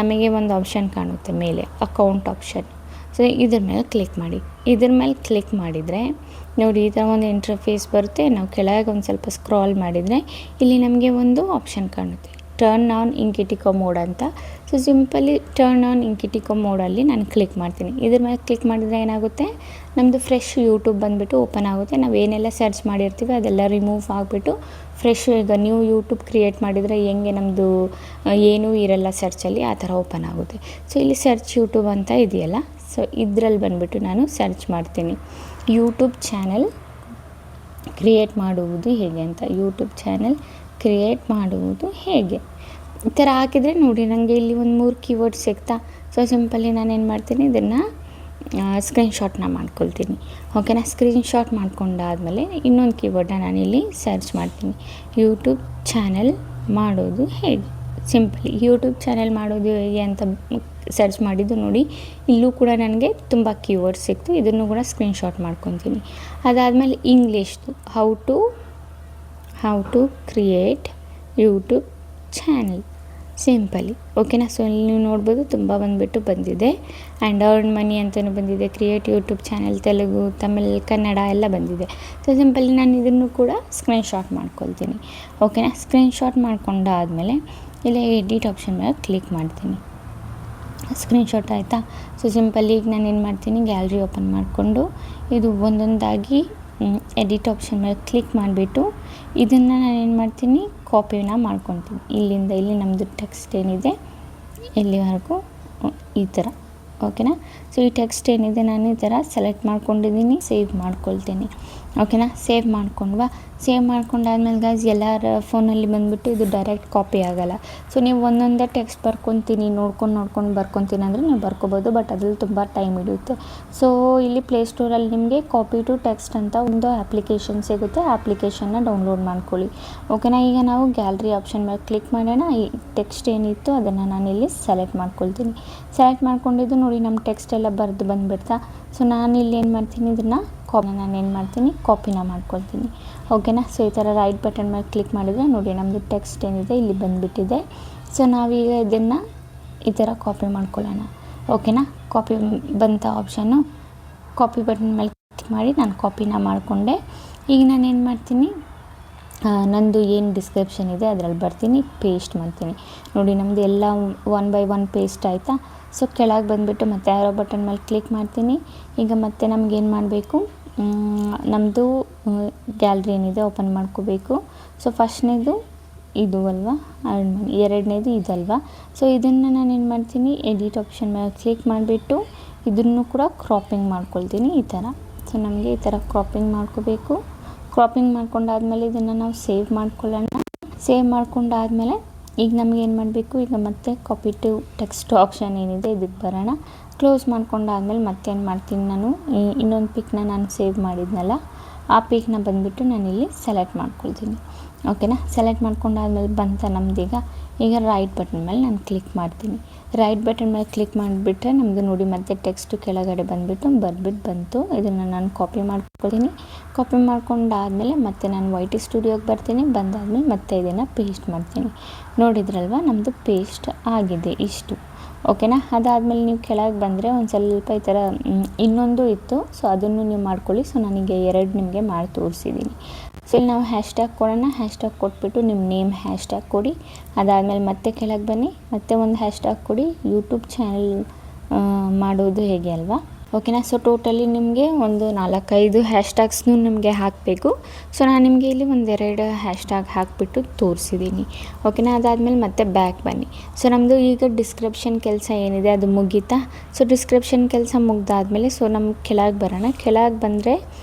ನಮಗೆ ಒಂದು ಆಪ್ಷನ್ ಕಾಣುತ್ತೆ ಮೇಲೆ, ಅಕೌಂಟ್ ಆಪ್ಷನ್. ಸೊ ಇದ್ರ ಮೇಲೆ ಕ್ಲಿಕ್ ಮಾಡಿ. ಇದ್ರ ಮೇಲೆ ಕ್ಲಿಕ್ ಮಾಡಿದರೆ ನೋಡಿ ಈ ಥರ ಒಂದು ಇಂಟರ್ಫೇಸ್ ಬರುತ್ತೆ. ನಾವು ಕೆಳಗೆ ಒಂದು ಸ್ವಲ್ಪ ಸ್ಕ್ರಾಲ್ ಮಾಡಿದರೆ ಇಲ್ಲಿ ನಮಗೆ ಒಂದು ಆಪ್ಷನ್ ಕಾಣುತ್ತೆ, ಟರ್ನ್ ಆನ್ ಇಂಕಿಟಿಕೋ ಮೋಡ್ ಅಂತ. ಸೊ ಸಿಂಪಲಿ ಟರ್ನ್ ಆನ್ ಇಂಕಿಟಿಕೋ ಮೋಡಲ್ಲಿ ನಾನು ಕ್ಲಿಕ್ ಮಾಡ್ತೀನಿ. ಇದ್ರ ಮೇಲೆ ಕ್ಲಿಕ್ ಮಾಡಿದರೆ ಏನಾಗುತ್ತೆ, ನಮ್ಮದು ಫ್ರೆಶ್ ಯೂಟ್ಯೂಬ್ ಬಂದುಬಿಟ್ಟು ಓಪನ್ ಆಗುತ್ತೆ. ನಾವು ಏನೆಲ್ಲ ಸರ್ಚ್ ಮಾಡಿರ್ತೀವಿ ಅದೆಲ್ಲ ರಿಮೂವ್ ಆಗಿಬಿಟ್ಟು ಫ್ರೆಶ್, ಈಗ ನೀವು ಯೂಟ್ಯೂಬ್ ಕ್ರಿಯೇಟ್ ಮಾಡಿದರೆ ಹೆಂಗೆ ನಮ್ಮದು ಏನೂ ಇರಲ್ಲ ಸರ್ಚಲ್ಲಿ, ಆ ಥರ ಓಪನ್ ಆಗುತ್ತೆ. ಸೊ ಇಲ್ಲಿ ಸರ್ಚ್ ಯೂಟ್ಯೂಬ್ ಅಂತ ಇದೆಯಲ್ಲ, ಸೊ ಇದರಲ್ಲಿ ಬಂದುಬಿಟ್ಟು ನಾನು ಸರ್ಚ್ ಮಾಡ್ತೀನಿ ಯೂಟ್ಯೂಬ್ ಚಾನಲ್ ಕ್ರಿಯೇಟ್ ಮಾಡುವುದು ಹೇಗೆ ಅಂತ. ಯೂಟ್ಯೂಬ್ ಚಾನಲ್ ಕ್ರಿಯೇಟ್ ಮಾಡುವುದು ಹೇಗೆ ಈ ಥರ ಹಾಕಿದರೆ ನೋಡಿ ನನಗೆ ಇಲ್ಲಿ ಒಂದು 3 ಕೀವರ್ಡ್ ಸಿಗ್ತಾ. ಸೊ ಸಿಂಪಲಿ ನಾನೇನು ಮಾಡ್ತೀನಿ, ಇದನ್ನು ಸ್ಕ್ರೀನ್ಶಾಟ್ನ ಮಾಡ್ಕೊಳ್ತೀನಿ. ಓಕೆನಾ, ಸ್ಕ್ರೀನ್ಶಾಟ್ ಮಾಡ್ಕೊಂಡಾದಮೇಲೆ ಇನ್ನೊಂದು ಕೀವರ್ಡನ್ನ ನಾನಿಲ್ಲಿ ಸರ್ಚ್ ಮಾಡ್ತೀನಿ, ಯೂಟ್ಯೂಬ್ ಚಾನಲ್ ಮಾಡೋದು ಹೇಗೆ. ಸಿಂಪಲಿ ಯೂಟ್ಯೂಬ್ ಚಾನಲ್ ಮಾಡೋದು ಹೇಗೆ ಅಂತ ಸರ್ಚ್ ಮಾಡಿದ್ದು ನೋಡಿ, ಇಲ್ಲೂ ಕೂಡ ನನಗೆ ತುಂಬ ಕೀವರ್ಡ್ ಸಿಕ್ತು. ಇದನ್ನು ಕೂಡ ಸ್ಕ್ರೀನ್ಶಾಟ್ ಮಾಡ್ಕೊತೀನಿ. ಅದಾದಮೇಲೆ ಇಂಗ್ಲೀಷ್ದು how to create YouTube channel simply. ಓಕೆನಾ, ಸೊ ಇಲ್ಲಿ ನೀವು ನೋಡ್ಬೋದು ತುಂಬ ಬಂದಿದೆ. ಆ್ಯಂಡ್ ಅರ್ನ್ ಮನಿ ಅಂತಲೂ ಬಂದಿದೆ, create YouTube channel Telugu, Tamil, Kannada ಎಲ್ಲ ಬಂದಿದೆ. ಸೊ ಸಿಂಪಲಿ ನಾನು ಇದನ್ನು ಕೂಡ ಸ್ಕ್ರೀನ್ಶಾಟ್ ಮಾಡ್ಕೊಳ್ತೀನಿ. ಓಕೆನಾ, ಸ್ಕ್ರೀನ್ಶಾಟ್ ಮಾಡ್ಕೊಂಡಾದಮೇಲೆ ಇಲ್ಲಿ ಎಡಿಟ್ ಆಪ್ಷನ್ ಮೇಲೆ ಕ್ಲಿಕ್ ಮಾಡ್ತೀನಿ. ಸ್ಕ್ರೀನ್ಶಾಟ್ ಆಯಿತಾ. ಸೊ ಸಿಂಪಲಿ ಈಗ ನಾನು ಏನು ಮಾಡ್ತೀನಿ, ಗ್ಯಾಲರಿ ಓಪನ್ ಮಾಡಿಕೊಂಡು ಇದು ಒಂದೊಂದಾಗಿ ಎಡಿಟ್ ಆಪ್ಷನ್ ಮೇಲೆ ಕ್ಲಿಕ್ ಮಾಡಿಬಿಟ್ಟು ಇದನ್ನು ನಾನು ಏನು ಮಾಡ್ತೀನಿ, ಕಾಪಿನ ಮಾಡ್ಕೊತೀನಿ. ಇಲ್ಲಿಂದ ಇಲ್ಲಿ ನಮ್ಮದು ಟೆಕ್ಸ್ಟ್ ಏನಿದೆ ಇಲ್ಲಿವರೆಗೂ ಈ ಥರ. ಓಕೆನಾ, ಸೊ ಈ ಟೆಕ್ಸ್ಟ್ ಏನಿದೆ ನಾನು ಈ ಥರ ಸೆಲೆಕ್ಟ್ ಮಾಡ್ಕೊಂಡಿದ್ದೀನಿ, ಸೇವ್ ಮಾಡ್ಕೊಳ್ತೀನಿ. ಓಕೆನಾ, ಸೇವ್ ಮಾಡ್ಕೊಂಡಾದ್ಮೇಲೆ ಗಾಯ್ಸ್ ಎಲ್ಲರ ಫೋನಲ್ಲಿ ಬಂದುಬಿಟ್ಟು ಇದು ಡೈರೆಕ್ಟ್ ಕಾಪಿ ಆಗೋಲ್ಲ. ಸೊ ನೀವು ಒಂದೊಂದೇ ಟೆಕ್ಸ್ಟ್ ಬರ್ಕೊತೀನಿ, ನೋಡ್ಕೊಂಡು ಬರ್ಕೊತೀನಿ ಅಂದರೆ ನೀವು ಬರ್ಕೋಬೋದು, ಬಟ್ ಅದ್ರಲ್ಲಿ ತುಂಬ ಟೈಮ್ ಹಿಡಿಯುತ್ತೆ. ಸೊ ಇಲ್ಲಿ ಪ್ಲೇಸ್ಟೋರಲ್ಲಿ ನಿಮಗೆ ಕಾಪಿ ಟು ಟೆಕ್ಸ್ಟ್ ಅಂತ ಒಂದು ಅಪ್ಲಿಕೇಶನ್ ಸಿಗುತ್ತೆ, ಆ ಅಪ್ಲಿಕೇಶನ್ನ ಡೌನ್ಲೋಡ್ ಮಾಡ್ಕೊಳ್ಳಿ. ಓಕೆನಾ, ಈಗ ನಾವು ಗ್ಯಾಲರಿ ಆಪ್ಷನ್ ಮೇಲೆ ಕ್ಲಿಕ್ ಮಾಡೋಣ. ಈ ಟೆಕ್ಸ್ಟ್ ಏನಿತ್ತು ಅದನ್ನು ನಾನಿಲ್ಲಿ ಸೆಲೆಕ್ಟ್ ಮಾಡ್ಕೊಳ್ತೀನಿ. ಸೆಲೆಕ್ಟ್ ಮಾಡ್ಕೊಂಡಿದ್ದು ನೋಡಿ ನಮ್ಮ ಟೆಕ್ಸ್ಟ್ ಎಲ್ಲ ಬರೆದು ಬಂದುಬಿಡ್ತಾ. ಸೊ ನಾನಿಲ್ಲಿ ಏನು ಮಾಡ್ತೀನಿ, ಇದನ್ನು ಕಾಪಿನ ಮಾಡ್ಕೊಳ್ತೀನಿ. ಓಕೆನಾ, ಸೊ ಈ ಥರ ರೈಟ್ ಬಟನ್ ಮೇಲೆ ಕ್ಲಿಕ್ ಮಾಡಿದರೆ ನೋಡಿ ನಮ್ಮದು ಟೆಕ್ಸ್ಟ್ ಏನಿದೆ ಇಲ್ಲಿ ಬಂದುಬಿಟ್ಟಿದೆ. ಸೊ ನಾವೀಗ ಇದನ್ನು ಈ ಥರ ಕಾಪಿ ಮಾಡ್ಕೊಳ್ಳೋಣ. ಓಕೆನಾ, ಕಾಪಿ ಬಂತ ಆಪ್ಷನ್ನು, ಕಾಪಿ ಬಟನ್ ಮೇಲೆ ಕ್ಲಿಕ್ ಮಾಡಿ ನಾನು ಕಾಪಿನ ಮಾಡಿಕೊಂಡೆ. ಈಗ ನಾನು ಏನು ಮಾಡ್ತೀನಿ, ನಂದು ಏನು ಡಿಸ್ಕ್ರಿಪ್ಷನ್ ಇದೆ ಅದರಲ್ಲಿ ಬರ್ತೀನಿ, ಪೇಸ್ಟ್ ಮಾಡ್ತೀನಿ. ನೋಡಿ ನಮ್ಮದು ಎಲ್ಲ 1 by 1 ಪೇಸ್ಟ್ ಆಯಿತಾ. ಸೊ ಕೆಳಗೆ ಬಂದುಬಿಟ್ಟು ಮತ್ತೆ ಆರೋ ಬಟನ್ ಮೇಲೆ ಕ್ಲಿಕ್ ಮಾಡ್ತೀನಿ. ಈಗ ಮತ್ತೆ ನಮಗೇನು ಮಾಡಬೇಕು, ನಮ್ಮದು ಗ್ಯಾಲ್ರಿ ಏನಿದೆ ಓಪನ್ ಮಾಡ್ಕೋಬೇಕು. ಸೊ ಫಸ್ಟ್ನೇದು ಇದು ಅಲ್ವಾ, ಎರಡನೇದು ಇದಲ್ವಾ. ಸೊ ಇದನ್ನು ನಾನು ಏನು ಮಾಡ್ತೀನಿ, ಎಡಿಟ್ ಆಪ್ಷನ್ ಮೇಲೆ ಕ್ಲಿಕ್ ಮಾಡಿಬಿಟ್ಟು ಇದನ್ನು ಕೂಡ ಕ್ರಾಪಿಂಗ್ ಮಾಡ್ಕೊಳ್ತೀನಿ ಈ ಥರ. ಸೊ ನಮಗೆ ಈ ಥರ ಕ್ರಾಪಿಂಗ್ ಮಾಡ್ಕೋಬೇಕು. ಕ್ರಾಪಿಂಗ್ ಮಾಡ್ಕೊಂಡಾದ್ಮೇಲೆ ಇದನ್ನು ನಾವು ಸೇವ್ ಮಾಡ್ಕೊಳ್ಳೋಣ. ಸೇವ್ ಮಾಡ್ಕೊಂಡಾದ್ಮೇಲೆ ಈಗ ನಮ್ಗೆ ಏನು ಮಾಡಬೇಕು, ಈಗ ಮತ್ತೆ ಕಾಪಿ ಟು ಟೆಕ್ಸ್ಟ್ ಆಪ್ಷನ್ ಏನಿದೆ ಇದಕ್ಕೆ ಬರೋಣ. ಕ್ಲೋಸ್ ಮಾಡ್ಕೊಂಡಾದ್ಮೇಲೆ ಮತ್ತೇನು ಮಾಡ್ತೀನಿ, ನಾನು ಇನ್ನೊಂದು ಪಿಕ್ನ ನಾನು ಸೇವ್ ಮಾಡಿದ್ನಲ್ಲ ಆ ಪಿಕ್ನ ಬಂದುಬಿಟ್ಟು ನಾನಿಲ್ಲಿ ಸೆಲೆಕ್ಟ್ ಮಾಡ್ಕೊಳ್ತೀನಿ. ಓಕೆನಾ, ಸೆಲೆಕ್ಟ್ ಮಾಡ್ಕೊಂಡಾದ್ಮೇಲೆ ಬಂತ ನಮ್ಮದೀಗ. ಈಗ ರೈಟ್ ಬಟನ್ ಮೇಲೆ ನಾನು ಕ್ಲಿಕ್ ಮಾಡ್ತೀನಿ. ರೈಟ್ ಬಟನ್ ಮೇಲೆ ಕ್ಲಿಕ್ ಮಾಡಿಬಿಟ್ರೆ ನಮ್ಮದು ನೋಡಿ ಮತ್ತೆ ಟೆಕ್ಸ್ಟು ಕೆಳಗಡೆ ಬಂತು. ಇದನ್ನು ನಾನು ಕಾಪಿ ಮಾಡ್ಕೊಳ್ತೀನಿ. ಕಾಪಿ ಮಾಡ್ಕೊಂಡಾದ್ಮೇಲೆ ಮತ್ತೆ ನಾನು YT ಸ್ಟುಡಿಯೋಗೆ ಬರ್ತೀನಿ. ಬಂದಾದ್ಮೇಲೆ ಮತ್ತೆ ಇದನ್ನು ಪೇಸ್ಟ್ ಮಾಡ್ತೀನಿ. ನೋಡಿದ್ರಲ್ವ ನಮ್ಮದು ಪೇಸ್ಟ್ ಆಗಿದೆ ಇಷ್ಟು. ಓಕೆನಾ, ಅದಾದಮೇಲೆ ನೀವು ಕೆಳಗೆ ಬಂದರೆ ಒಂದು ಸ್ವಲ್ಪ ಈ ಥರ ಇನ್ನೊಂದು ಇತ್ತು, ಸೊ ಅದನ್ನು ನೀವು ಮಾಡ್ಕೊಳ್ಳಿ. ಸೊ ನನಗೆ 2 ನಿಮಗೆ ಮಾಡಿ ತೋರಿಸಿದ್ದೀನಿ. ಸೊ ಇಲ್ಲಿ ನಾವು ಹ್ಯಾಶ್ಟ್ಯಾಗ್ ಕೊಡೋಣ. ಹ್ಯಾಶ್ಟ್ಯಾಗ್ ಕೊಟ್ಬಿಟ್ಟು ನಿಮ್ಮ ನೇಮ್ ಹ್ಯಾಶ್ಟ್ಯಾಗ್ ಕೊಡಿ. ಅದಾದಮೇಲೆ ಮತ್ತೆ ಕೆಳಗೆ ಬನ್ನಿ, ಮತ್ತೆ ಒಂದು ಹ್ಯಾಶ್ಟ್ಯಾಗ್ ಕೊಡಿ, ಯೂಟ್ಯೂಬ್ ಚಾನಲ್ ಮಾಡೋದು ಹೇಗೆ ಅಲ್ವಾ. ಓಕೆನಾ, ಸೊ ಟೋಟಲಿ ನಿಮಗೆ ಒಂದು 4-5 ಹ್ಯಾಶ್ಟ್ಯಾಗ್ಸ್ನೂ ನಿಮಗೆ ಹಾಕಬೇಕು. ಸೊ ನಾನು ನಿಮಗೆ ಇಲ್ಲಿ 1-2 ಹ್ಯಾಶ್ಟ್ಯಾಗ್ ಹಾಕಿಬಿಟ್ಟು ತೋರಿಸಿದ್ದೀನಿ. ಓಕೆನಾ, ಅದಾದಮೇಲೆ ಮತ್ತೆ ಬ್ಯಾಕ್ ಬನ್ನಿ. ಸೊ ನಮ್ಮದು ಈಗ ಡಿಸ್ಕ್ರಿಪ್ಷನ್ ಕೆಲಸ ಏನಿದೆ ಅದು ಮುಗೀತಾ. ಸೊ ಡಿಸ್ಕ್ರಿಪ್ಷನ್ ಕೆಲಸ ಮುಗ್ದಾದ್ಮೇಲೆ ಸೊ ನಮ್ಗೆ ಕೆಳಗೆ ಬರೋಣ. ಕೆಳಗೆ ಬಂದರೆ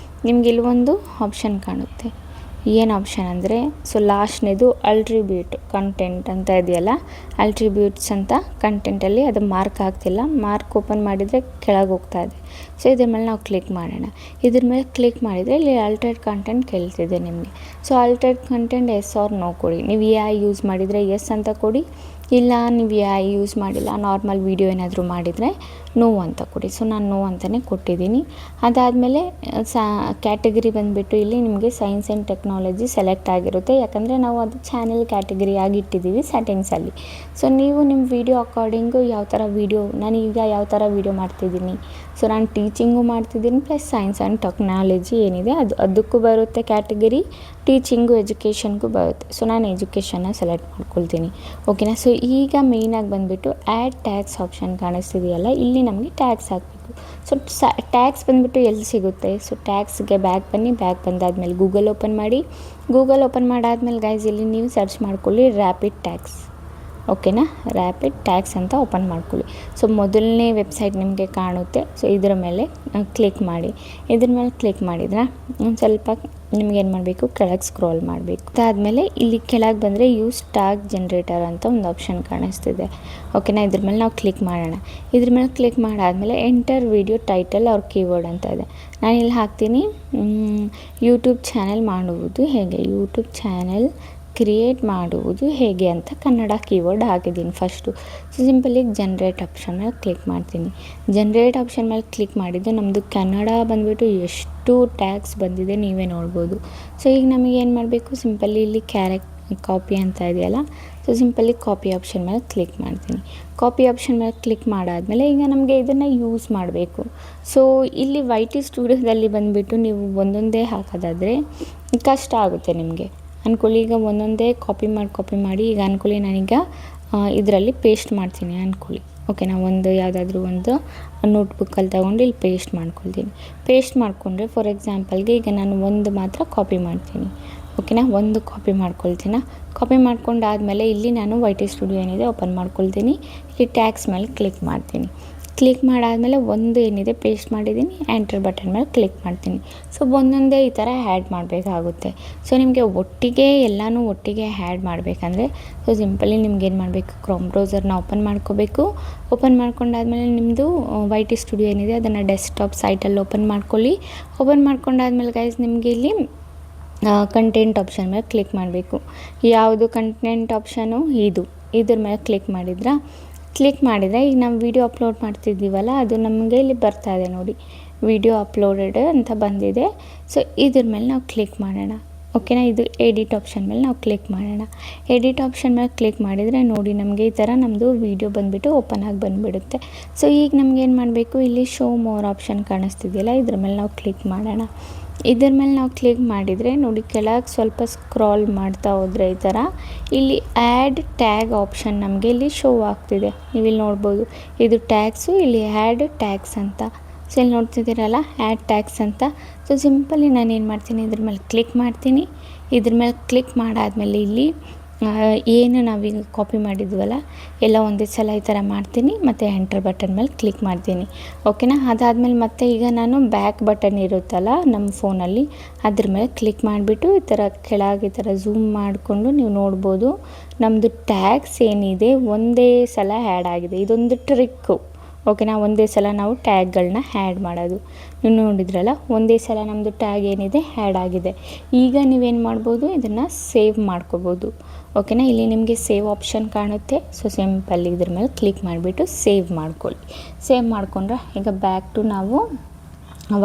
ನಿಮ್ಗೆ ಇಲ್ಲಿ ಒಂದು ಆಪ್ಷನ್ ಕಾಣುತ್ತೆ. ಏನು ಆಪ್ಷನ್ ಅಂದರೆ, ಸೊ ಲಾಸ್ಟ್ನೇದು ಅಲ್ಟ್ರಿಬ್ಯೂಟ್ ಕಂಟೆಂಟ್ ಅಂತ ಇದೆಯಲ್ಲ, ಅಲ್ಟ್ರಿಬ್ಯೂಟ್ಸ್ ಅಂತ ಕಂಟೆಂಟಲ್ಲಿ ಅದು ಮಾರ್ಕ್ ಆಗ್ತಿಲ್ಲ. ಮಾರ್ಕ್ ಓಪನ್ ಮಾಡಿದರೆ ಕೆಳಗೆ ಹೋಗ್ತಾ ಇದೆ. ಸೊ ಇದ್ರ ಮೇಲೆ ನಾವು ಕ್ಲಿಕ್ ಮಾಡೋಣ. ಇದ್ರ ಮೇಲೆ ಕ್ಲಿಕ್ ಮಾಡಿದರೆ ಇಲ್ಲಿ ಅಲ್ಟ್ರೇಟ್ ಕಂಟೆಂಟ್ ಕೇಳ್ತಿದೆ ನಿಮಗೆ. So altered content yes or no ಕೊಡಿ. ನೀವು AI ಯೂಸ್ ಮಾಡಿದರೆ ಎಸ್ ಅಂತ ಕೊಡಿ, ಇಲ್ಲ ನೀವು AI ಯೂಸ್ ಮಾಡಿಲ್ಲ ನಾರ್ಮಲ್ ವೀಡಿಯೋ ಏನಾದರೂ ಮಾಡಿದರೆ ನೋ ಅಂತ ಕೊಡಿ. ಸೊ ನಾನು ನೋ ಅಂತಲೇ ಕೊಟ್ಟಿದ್ದೀನಿ. ಅದಾದಮೇಲೆ ಕ್ಯಾಟಗರಿ ಬಂದುಬಿಟ್ಟು ಇಲ್ಲಿ ನಿಮಗೆ science and technology technology select ಆಗಿರುತ್ತೆ, ಯಾಕಂದರೆ ನಾವು ಅದು ಚಾನೆಲ್ ಕ್ಯಾಟಗರಿ ಆಗಿ ಇಟ್ಟಿದ್ದೀವಿ ಸೆಟ್ಟಿಂಗ್ಸಲ್ಲಿ. ಸೊ ನೀವು ನಿಮ್ಮ ವೀಡಿಯೋ ಅಕಾರ್ಡಿಂಗು ಯಾವ ಥರ ವೀಡಿಯೋ, ನಾನೀಗ ಯಾವ ಥರ ವೀಡಿಯೋ ಮಾಡ್ತಿದ್ದೀನಿ, ಸೊ ನಾನು ಟೀಚಿಂಗು ಮಾಡ್ತಿದ್ದೀನಿ ಪ್ಲಸ್ ಸೈನ್ಸ್ ಆ್ಯಂಡ್ ಟೆಕ್ನಾಲಜಿ ಏನಿದೆ ಅದಕ್ಕೂ ಬರುತ್ತೆ ಕ್ಯಾಟಗರಿ, ಟೀಚಿಂಗು ಎಜುಕೇಷನ್ಗೂ ಬರುತ್ತೆ. ಸೊ ನಾನು ಎಜುಕೇಷನ್ನ ಸೆಲೆಕ್ಟ್ ಮಾಡ್ಕೊಳ್ತೀನಿ. ಓಕೆನಾ. ಸೊ ಈಗ ಮೇಯ್ನಾಗಿ ಬಂದುಬಿಟ್ಟು ಆ್ಯಡ್ ಟ್ಯಾಗ್ಸ್ ಆಪ್ಷನ್ ಕಾಣಿಸ್ತಿದೆಯಲ್ಲ, ಇಲ್ಲಿ ನಮಗೆ ಟ್ಯಾಗ್ಸ್ ಹಾಕಬೇಕು. ಸೊ ಟ್ಯಾಗ್ಸ್ ಬಂದುಬಿಟ್ಟು ಎಲ್ಲಿ ಸಿಗುತ್ತೆ? ಸೊ ಟ್ಯಾಗ್ಸ್ಗೆ ಬ್ಯಾಕ್ ಬನ್ನಿ. ಬ್ಯಾಕ್ ಬಂದಾದಮೇಲೆ ಗೂಗಲ್ ಓಪನ್ ಮಾಡಿ. ಗೂಗಲ್ ಓಪನ್ ಮಾಡಾದ್ಮೇಲೆ ಗೈಸ್ ಇಲ್ಲಿ ನೀವು ಸರ್ಚ್ ಮಾಡ್ಕೊಳ್ಳಿ ರ್ಯಾಪಿಡ್ ಟ್ಯಾಗ್ಸ್. ಓಕೆನಾ, ರ್ಯಾಪಿಡ್ ಟ್ಯಾಗ್ಸ್ ಅಂತ ಓಪನ್ ಮಾಡ್ಕೊಳ್ಳಿ. ಸೊ ಮೊದಲನೇ ವೆಬ್ಸೈಟ್ ನಿಮಗೆ ಕಾಣುತ್ತೆ. ಸೊ ಇದರ ಮೇಲೆ ಕ್ಲಿಕ್ ಮಾಡಿ. ಇದ್ರ ಮೇಲೆ ಕ್ಲಿಕ್ ಮಾಡಿದ್ರೆ ಒಂದು ಸ್ವಲ್ಪ ನಿಮ್ಗೇನು ಮಾಡಬೇಕು, ಕೆಳಗೆ ಸ್ಕ್ರೋಲ್ ಮಾಡಬೇಕು. ಅದಾದಮೇಲೆ ಇಲ್ಲಿ ಕೆಳಗೆ ಬಂದರೆ ಯೂಸ್ ಟ್ಯಾಗ್ ಜನ್ರೇಟರ್ ಅಂತ ಒಂದು ಆಪ್ಷನ್ ಕಾಣಿಸ್ತಿದೆ. ಓಕೆನಾ, ಇದ್ರ ಮೇಲೆ ನಾವು ಕ್ಲಿಕ್ ಮಾಡೋಣ. ಇದ್ರ ಮೇಲೆ ಕ್ಲಿಕ್ ಮಾಡಾದಮೇಲೆ ಎಂಟರ್ ವಿಡಿಯೋ ಟೈಟಲ್ ಅವ್ರ ಕೀವರ್ಡ್ ಅಂತ ಇದೆ. ನಾನಿಲ್ಲಿ ಹಾಕ್ತೀನಿ ಯೂಟ್ಯೂಬ್ ಚಾನೆಲ್ ಮಾಡುವುದು ಹೇಗೆ, ಯೂಟ್ಯೂಬ್ ಚಾನೆಲ್ ಕ್ರಿಯೇಟ್ ಮಾಡುವುದು ಹೇಗೆ ಅಂತ ಕನ್ನಡ ಕೀವರ್ಡ್ ಹಾಕಿದ್ದೀನಿ first. So simply generate option ಮೇಲೆ ಕ್ಲಿಕ್ ಮಾಡ್ತೀನಿ. ಜನ್ರೇಟ್ ಆಪ್ಷನ್ ಮೇಲೆ ಕ್ಲಿಕ್ ಮಾಡಿದ್ದು ನಮ್ಮದು ಕನ್ನಡ ಬಂದುಬಿಟ್ಟು ಎಷ್ಟು ಟ್ಯಾಗ್ಸ್ ಬಂದಿದೆ ನೀವೇ ನೋಡ್ಬೋದು. ಸೊ ಈಗ ನಮಗೆ ಏನು ಮಾಡಬೇಕು, ಸಿಂಪಲಿ ಇಲ್ಲಿ ಕಾಪಿ ಅಂತ ಇದೆಯಲ್ಲ, ಸೊ ಸಿಂಪಲಿ ಕಾಪಿ ಆಪ್ಷನ್ ಮೇಲೆ ಕ್ಲಿಕ್ ಮಾಡ್ತೀನಿ. ಕಾಪಿ ಆಪ್ಷನ್ ಮೇಲೆ ಕ್ಲಿಕ್ ಮಾಡಾದಮೇಲೆ ಈಗ ನಮಗೆ ಇದನ್ನು ಯೂಸ್ ಮಾಡಬೇಕು. ಸೊ ಇಲ್ಲಿ YT ಸ್ಟುಡಿಯೋದಲ್ಲಿ ಬಂದುಬಿಟ್ಟು ನೀವು ಒಂದೊಂದೇ ಹಾಕೋದಾದರೆ ಕಷ್ಟ ಆಗುತ್ತೆ ನಿಮಗೆ. ಅಂದ್ಕೊಳ್ಳಿ ಈಗ ಒಂದೊಂದೇ ಕಾಪಿ ಮಾಡಿ ಈಗ ಅಂದ್ಕೊಳ್ಳಿ ನಾನೀಗ ಇದರಲ್ಲಿ ಪೇಸ್ಟ್ ಮಾಡ್ತೀನಿ ಅಂದ್ಕೊಳ್ಳಿ. ಓಕೆನಾ, ಒಂದು ಯಾವುದಾದ್ರೂ ಒಂದು ನೋಟ್ಬುಕ್ಕಲ್ಲಿ ತೊಗೊಂಡು ಇಲ್ಲಿ ಪೇಸ್ಟ್ ಮಾಡ್ಕೊಳ್ತೀನಿ. ಪೇಸ್ಟ್ ಮಾಡಿಕೊಂಡ್ರೆ ಫಾರ್ ಎಕ್ಸಾಂಪಲ್ಗೆ ಈಗ ನಾನು ಒಂದು ಮಾತ್ರ ಕಾಪಿ ಮಾಡ್ತೀನಿ. ಓಕೆನಾ, ಒಂದು ಕಾಪಿ ಮಾಡ್ಕೊಳ್ತೀನ. ಕಾಪಿ ಮಾಡ್ಕೊಂಡಾದಮೇಲೆ ಇಲ್ಲಿ ನಾನು YT ಸ್ಟುಡಿಯೋ ಏನಿದೆ ಓಪನ್ ಮಾಡ್ಕೊಳ್ತೀನಿ. ಇಲ್ಲಿ ಟ್ಯಾಗ್ಸ್ ಮೇಲೆ ಕ್ಲಿಕ್ ಮಾಡ್ತೀನಿ. ಕ್ಲಿಕ್ ಮಾಡಾದಮೇಲೆ ಒಂದು ಏನಿದೆ ಪೇಸ್ಟ್ ಮಾಡಿದ್ದೀನಿ, ಎಂಟರ್ ಬಟನ್ ಮೇಲೆ ಕ್ಲಿಕ್ ಮಾಡ್ತೀನಿ. ಸೊ ಒಂದೊಂದೇ ಈ ಥರ ಆ್ಯಡ್ ಮಾಡಬೇಕಾಗುತ್ತೆ. ಸೊ ನಿಮಗೆ ಎಲ್ಲನೂ ಒಟ್ಟಿಗೆ ಆ್ಯಡ್ ಮಾಡಬೇಕಂದ್ರೆ ಸೊ ಸಿಂಪಲಿ ನಿಮ್ಗೆ ಏನು ಮಾಡಬೇಕು, ಕ್ರೋಮ್ ಬ್ರೌಸರ್ನ ಓಪನ್ ಮಾಡ್ಕೋಬೇಕು. ಓಪನ್ ಮಾಡ್ಕೊಂಡಾದ್ಮೇಲೆ ನಿಮ್ಮದು YT ಸ್ಟುಡಿಯೋ ಏನಿದೆ ಅದನ್ನು ಡೆಸ್ಕ್ಟಾಪ್ ಸೈಟಲ್ಲಿ ಓಪನ್ ಮಾಡ್ಕೊಳ್ಳಿ. ಓಪನ್ ಮಾಡ್ಕೊಂಡಾದ್ಮೇಲೆ ಗೈಸ್ ನಿಮಗೆ ಇಲ್ಲಿ ಕಂಟೆಂಟ್ ಆಪ್ಷನ್ ಮೇಲೆ ಕ್ಲಿಕ್ ಮಾಡಬೇಕು. ಯಾವುದು ಕಂಟೆಂಟ್ ಆಪ್ಷನು, ಇದ್ರ ಮೇಲೆ ಕ್ಲಿಕ್ ಮಾಡಿದರೆ ಈಗ ನಾವು ವೀಡಿಯೋ ಅಪ್ಲೋಡ್ ಮಾಡ್ತಿದ್ದೀವಲ್ಲ ಅದು ನಮಗೆ ಇಲ್ಲಿ ಬರ್ತಾ ಇದೆ ನೋಡಿ, ವಿಡಿಯೋ ಅಪ್ಲೋಡೆಡ್ ಅಂತ ಬಂದಿದೆ. ಸೊ ಇದ್ರ ಮೇಲೆ ನಾವು ಕ್ಲಿಕ್ ಮಾಡೋಣ. ಓಕೆನಾ, ಇದು ಎಡಿಟ್ ಆಪ್ಷನ್ ಮೇಲೆ ನಾವು ಕ್ಲಿಕ್ ಮಾಡೋಣ. ಎಡಿಟ್ ಆಪ್ಷನ್ ಮೇಲೆ ಕ್ಲಿಕ್ ಮಾಡಿದರೆ ನೋಡಿ ನಮಗೆ ಈ ಥರ ನಮ್ಮದು ವೀಡಿಯೋ ಬಂದುಬಿಟ್ಟು ಓಪನ್ ಆಗಿ ಬಂದುಬಿಡುತ್ತೆ. ಸೊ ಈಗ ನಮಗೇನು ಮಾಡಬೇಕು, ಇಲ್ಲಿ ಶೋ ಮೋರ್ ಆಪ್ಷನ್ ಕಾಣಿಸ್ತಿದೆಯಲ್ಲ ಇದ್ರ ಮೇಲೆ ನಾವು ಕ್ಲಿಕ್ ಮಾಡೋಣ. ಇದ್ರ ಮೇಲೆ ನಾವು ಕ್ಲಿಕ್ ಮಾಡಿದರೆ ನೋಡಿ ಕೆಳಗೆ ಸ್ವಲ್ಪ ಸ್ಕ್ರಾಲ್ ಮಾಡ್ತಾ ಹೋದರೆ ಈ ಥರ ಇಲ್ಲಿ ಆ್ಯಡ್ ಟ್ಯಾಗ್ ಆಪ್ಷನ್ ನಮಗೆ ಇಲ್ಲಿ ಶೋ ಆಗ್ತಿದೆ. ನೀವು ಇಲ್ಲಿ ನೋಡ್ಬೋದು, ಇದು ಟ್ಯಾಗ್ಸು, ಇಲ್ಲಿ ಆ್ಯಡ್ ಟ್ಯಾಗ್ಸ್ ಅಂತ. ಸೊ ಇಲ್ಲಿ ನೋಡ್ತಿದ್ದೀರಲ್ಲ ಆ್ಯಡ್ ಟ್ಯಾಗ್ಸ್ ಅಂತ. ಸೊ ಸಿಂಪಲಿ ನಾನೇನು ಮಾಡ್ತೀನಿ, ಇದ್ರ ಮೇಲೆ ಕ್ಲಿಕ್ ಮಾಡ್ತೀನಿ. ಇದ್ರ ಮೇಲೆ ಕ್ಲಿಕ್ ಮಾಡಾದಮೇಲೆ ಇಲ್ಲಿ ಏನು ನಾವೀಗ ಕಾಪಿ ಮಾಡಿದ್ವಲ್ಲ ಎಲ್ಲ ಒಂದೇ ಸಲ ಈ ಥರ ಮಾಡ್ತೀನಿ, ಮತ್ತು ಎಂಟರ್ ಬಟನ್ ಮೇಲೆ ಕ್ಲಿಕ್ ಮಾಡ್ತೀನಿ. ಓಕೆನಾ, ಅದಾದಮೇಲೆ ಮತ್ತೆ ಈಗ ನಾನು ಬ್ಯಾಕ್ ಬಟನ್ ಇರುತ್ತಲ್ಲ ನಮ್ಮ ಫೋನಲ್ಲಿ ಅದ್ರ ಮೇಲೆ ಕ್ಲಿಕ್ ಮಾಡಿಬಿಟ್ಟು ಈ ಥರ ಕೆಳಗೆ ಈ ಥರ ಝೂಮ್ ಮಾಡಿಕೊಂಡು ನೀವು ನೋಡ್ಬೋದು ನಮ್ಮದು ಟ್ಯಾಗ್ಸ್ ಏನಿದೆ ಒಂದೇ ಸಲ ಆ್ಯಡ್ ಆಗಿದೆ. ಇದೊಂದು ಟ್ರಿಕ್ಕು. ಓಕೆನಾ, ಒಂದೇ ಸಲ ನಾವು ಟ್ಯಾಗ್ಗಳನ್ನ ಆ್ಯಡ್ ಮಾಡೋದು. ನೀವು ನೋಡಿದ್ರಲ್ಲ ಒಂದೇ ಸಲ ನಮ್ಮದು ಟ್ಯಾಗ್ ಏನಿದೆ ಆ್ಯಡ್ ಆಗಿದೆ. ಈಗ ನೀವೇನು ಮಾಡ್ಬೋದು, ಇದನ್ನು ಸೇವ್ ಮಾಡ್ಕೋಬೋದು. ಓಕೆನಾ, ಇಲ್ಲಿ ನಿಮಗೆ ಸೇವ್ ಆಪ್ಷನ್ ಕಾಣುತ್ತೆ. ಸೊ ಸಿಂಪಲ್ ಇದ್ರ ಮೇಲೆ ಕ್ಲಿಕ್ ಮಾಡಿಬಿಟ್ಟು ಸೇವ್ ಮಾಡ್ಕೊಳ್ಳಿ. ಸೇವ್ ಮಾಡಿಕೊಂಡ್ರೆ ಈಗ ಬ್ಯಾಕ್ ಟು ನಾವು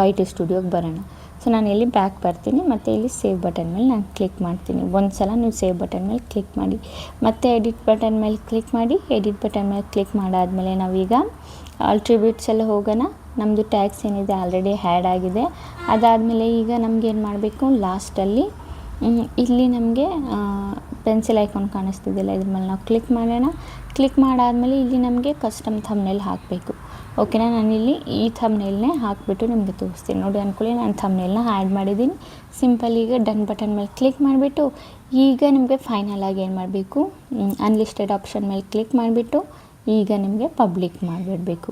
YT ಸ್ಟುಡಿಯೋಗೆ ಬರೋಣ. ಸೊ ನಾನು ಇಲ್ಲಿ ಬ್ಯಾಕ್ ಬರ್ತೀನಿ, ಮತ್ತು ಇಲ್ಲಿ ಸೇವ್ ಬಟನ್ ಮೇಲೆ ನಾನು ಕ್ಲಿಕ್ ಮಾಡ್ತೀನಿ. ಒಂದು ಸಲ ನೀವು ಸೇವ್ ಬಟನ್ ಮೇಲೆ ಕ್ಲಿಕ್ ಮಾಡಿ, ಮತ್ತು ಎಡಿಟ್ ಬಟನ್ ಮೇಲೆ ಕ್ಲಿಕ್ ಮಾಡಿ. ಎಡಿಟ್ ಬಟನ್ ಮೇಲೆ ಕ್ಲಿಕ್ ಮಾಡಾದಮೇಲೆ ನಾವೀಗ ಆಲ್ಟ್ರಿಬ್ಯೂಟ್ಸ್ ಎಲ್ಲ ಹೋಗೋಣ. ನಮ್ಮದು ಟ್ಯಾಗ್ಸ್ ಏನಿದೆ ಆಲ್ರೆಡಿ ಆ್ಯಡ್ ಆಗಿದೆ. ಅದಾದಮೇಲೆ ಈಗ ನಮಗೇನು ಮಾಡಬೇಕು, ಲಾಸ್ಟಲ್ಲಿ ಇಲ್ಲಿ ನಮಗೆ ಪೆನ್ಸಿಲ್ ಐಕಾನ್ ಕಾಣಿಸ್ತಿದ್ದಿಲ್ಲ, ಇದ್ರ ಮೇಲೆ ನಾವು ಕ್ಲಿಕ್ ಮಾಡೋಣ. ಕ್ಲಿಕ್ ಮಾಡಾದಮೇಲೆ ಇಲ್ಲಿ ನಮಗೆ ಕಸ್ಟಮ್ ಥಂಬ್ನೇಲ್ ಹಾಕಬೇಕು. ಓಕೆನಾ, ನಾನಿಲ್ಲಿ ಈ ಥಂಬ್ನೇಲ್ನೇ ಹಾಕಿಬಿಟ್ಟು ನಿಮಗೆ ತೋರಿಸ್ತೀನಿ. ನೋಡಿ ಅಂದ್ಕೊಳ್ಳಿ ನಾನು ಥಂಬ್ನೇಲ್ನ ಆ್ಯಡ್ ಮಾಡಿದ್ದೀನಿ. ಸಿಂಪಲ್ ಈಗ ಡನ್ ಬಟನ್ ಮೇಲೆ ಕ್ಲಿಕ್ ಮಾಡಿಬಿಟ್ಟು ಈಗ ನಿಮಗೆ ಫೈನಲ್ ಆಗಿ ಏನು ಮಾಡಬೇಕು, ಅನ್ಲಿಸ್ಟೆಡ್ ಆಪ್ಷನ್ ಮೇಲೆ ಕ್ಲಿಕ್ ಮಾಡಿಬಿಟ್ಟು ಈಗ ನಿಮಗೆ ಪಬ್ಲಿಕ್ ಮಾಡಿಬಿಡಬೇಕು.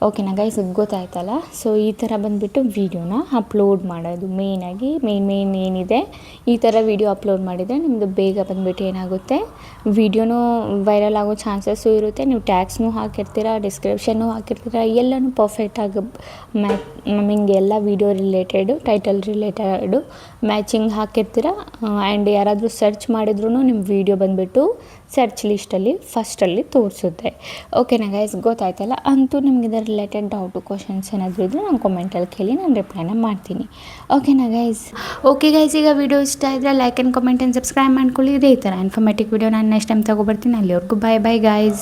ಓಕೆನಾ ಗೈಸ್, ಗೊತ್ತಾಯ್ತಲ್ಲ. ಸೊ ಈ ಥರ ಬಂದುಬಿಟ್ಟು ವೀಡಿಯೋನ ಅಪ್ಲೋಡ್ ಮಾಡೋದು ಮೇಯ್ನಾಗಿ ಮೇನ್ ಏನಿದೆ. ಈ ಥರ ವೀಡಿಯೋ ಅಪ್ಲೋಡ್ ಮಾಡಿದರೆ ನಿಮ್ಮದು ಬೇಗ ಬಂದುಬಿಟ್ಟು ಏನಾಗುತ್ತೆ, ವೀಡಿಯೋನೂ ವೈರಲ್ ಆಗೋ ಚಾನ್ಸಸ್ಸು ಇರುತ್ತೆ. ನೀವು ಟ್ಯಾಗ್ಸ್ನೂ ಹಾಕಿರ್ತೀರ, ಡಿಸ್ಕ್ರಿಪ್ಷನ್ನು ಹಾಕಿರ್ತೀರ, ಎಲ್ಲನೂ ಪರ್ಫೆಕ್ಟಾಗಿ ನಿಮಗೆ ಎಲ್ಲ video related, title related matching ಹಾಕಿರ್ತೀರ. ಆ್ಯಂಡ್ ಯಾರಾದರೂ ಸರ್ಚ್ ಮಾಡಿದ್ರೂ ನಿಮ್ಮ ವೀಡಿಯೋ ಬಂದುಬಿಟ್ಟು ಸರ್ಚ್ ಲಿಸ್ಟಲ್ಲಿ ಫಸ್ಟಲ್ಲಿ ತೋರಿಸುತ್ತೆ. ಓಕೆನಾ ಗೈಸ್, ಗೊತ್ತಾಯ್ತಲ್ಲ. ಅಂತೂ ನಿಮ್ಗೆ ಇದರ ರಿಲೇಟೆಡ್ ಡೌಟು ಕ್ವಶನ್ಸ್ ಏನಾದರೂ ಇದ್ದರೆ ನಾನು ಕಾಮೆಂಟಲ್ಲಿ ಕೇಳಿ ನಾನು ರಿಪ್ಲೈನ ಮಾಡ್ತೀನಿ. ಓಕೆನಾ ಗೈಸ್? ಓಕೆ ಗೈಸ್, ಈಗ ವಿಡಿಯೋ ಇಷ್ಟ ಇದ್ದರೆ like and comment and subscribe ಮಾಡ್ಕೊಳ್ಳಿ. ಇದೇ ಈ ಥರ ಇನ್ಫಾರ್ಮೇಟಿವ್ ವಿಡಿಯೋ ನಾನು ನೆಕ್ಸ್ಟ್ ಟೈಮ್ ತೊಗೊಬರ್ತೀನಿ. ಅಲ್ಲಿವರೆಗೂ ಬಾಯ್ ಬಾಯ್ ಗೈಸ್.